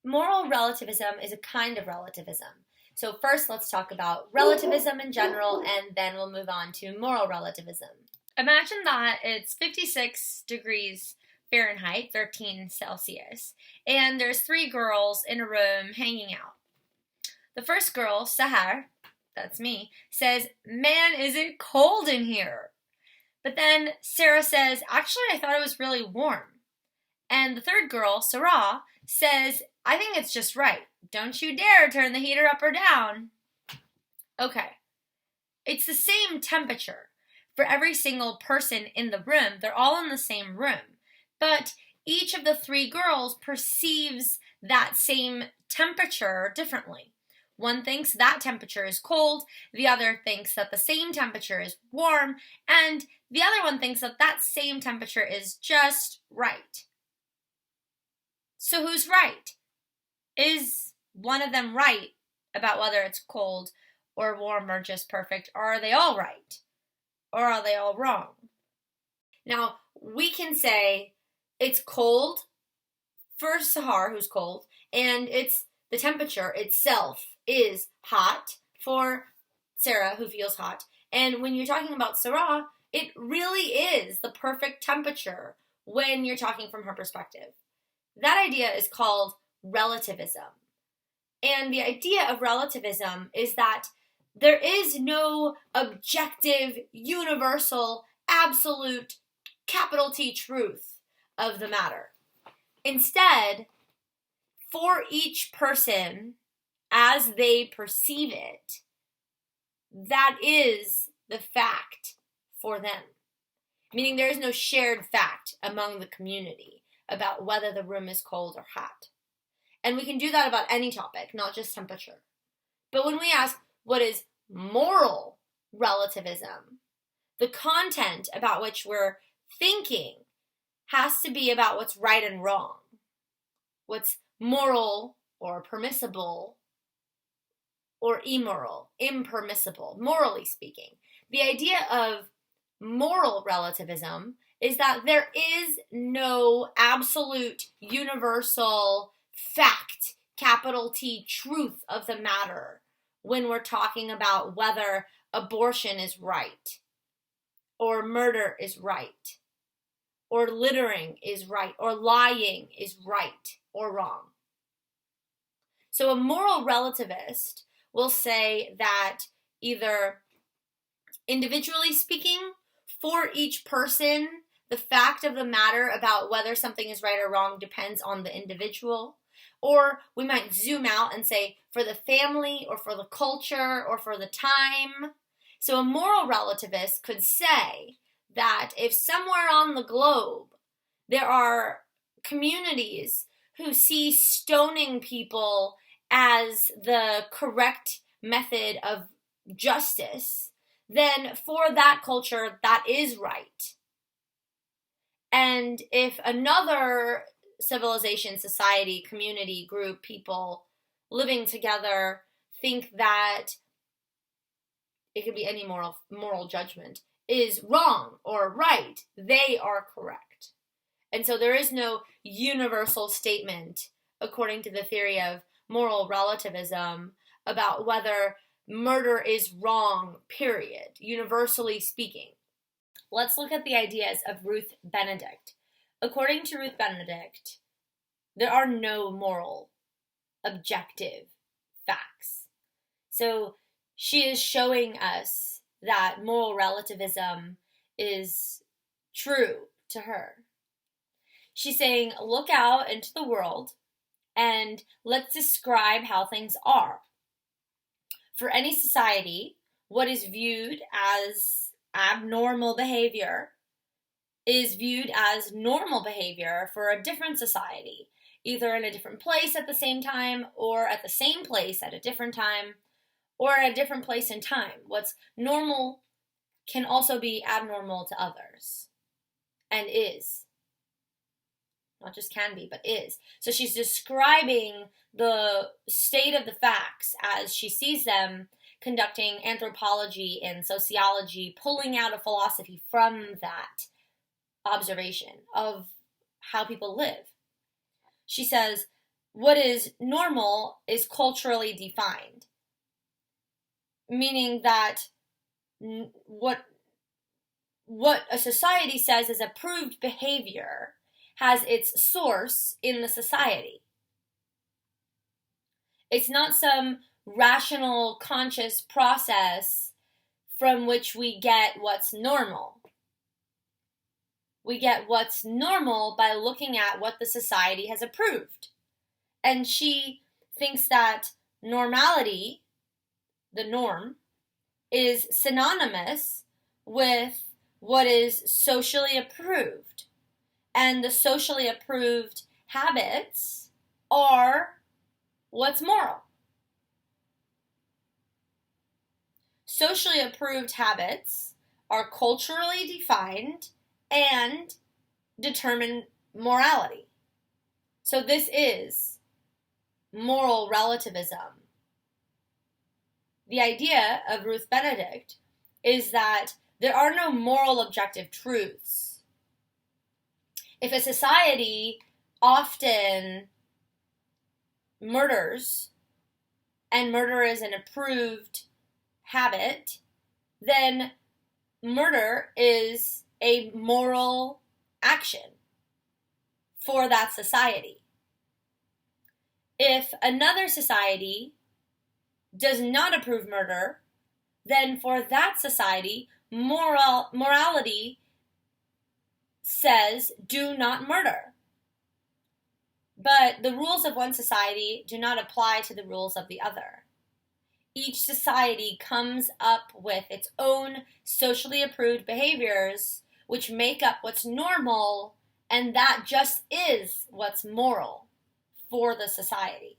Moral relativism is a kind of relativism. So first, let's talk about relativism in general, and then we'll move on to moral relativism. Imagine that it's 56 degrees Fahrenheit, 13 Celsius, and there's three girls in a room hanging out. The first girl, Sahar, that's me, says, "Man, is it cold in here?" But then Sarah says, "Actually, I thought it was really warm." And the third girl, Sarah, says, "I think it's just right. Don't you dare turn the heater up or down." Okay, it's the same temperature for every single person in the room. They're all in the same room. But each of the three girls perceives that same temperature differently. One thinks that temperature is cold, the other thinks that the same temperature is warm, and the other one thinks that that same temperature is just right. So who's right? Is one of them right about whether it's cold or warm or just perfect, or are they all right? Or are they all wrong? Now, we can say it's cold for Sahar, who's cold, and it's the temperature itself is hot for Sarah, who feels hot. And when you're talking about Sarah, it really is the perfect temperature when you're talking from her perspective. That idea is called relativism. And the idea of relativism is that there is no objective, universal, absolute, capital T truth of the matter. Instead, for each person, as they perceive it, that is the fact for them. Meaning there is no shared fact among the community about whether the room is cold or hot. And we can do that about any topic, not just temperature. But when we ask, what is moral relativism? The content about which we're thinking has to be about what's right and wrong, what's moral or permissible or immoral, impermissible, morally speaking. The idea of moral relativism is that there is no absolute, universal fact, capital T, truth of the matter when we're talking about whether abortion is right, or murder is right, or littering is right, or lying is right or wrong. So a moral relativist will say that either individually speaking, for each person, the fact of the matter about whether something is right or wrong depends on the individual. Or we might zoom out and say for the family or for the culture or for the time. So a moral relativist could say that if somewhere on the globe there are communities who see stoning people as the correct method of justice, then for that culture, that is right. And if another civilization, society, community, group, people living together think that it could be any moral judgment is wrong or right, they are correct. And so there is no universal statement, according to the theory of moral relativism, about whether murder is wrong, period, universally speaking. Let's look at the ideas of Ruth Benedict. According to Ruth Benedict, there are no moral, objective facts. So she is showing us that moral relativism is true to her. She's saying, look out into the world and let's describe how things are. For any society, what is viewed as abnormal behavior is viewed as normal behavior for a different society, either in a different place at the same time, or at the same place at a different time, or at a different place in time. What's normal can also be abnormal to others, and is. Not just can be, but is. So she's describing the state of the facts as she sees them, conducting anthropology and sociology, pulling out a philosophy from that observation of how people live. She says, what is normal is culturally defined, meaning that what a society says is approved behavior has its source in the society. It's not some rational, conscious process from which we get what's normal. We get what's normal by looking at what the society has approved. And she thinks that normality, the norm, is synonymous with what is socially approved. And the socially approved habits are what's moral. Socially approved habits are culturally defined and determine morality. So this is moral relativism. The idea of Ruth Benedict is that there are no moral objective truths. If a society often murders, and murder is an approved habit, then murder is a moral action for that society. If another society does not approve murder, then for that society, morality says do not murder. But the rules of one society do not apply to the rules of the other. Each society comes up with its own socially approved behaviors which make up what's normal, and that just is what's moral for the society.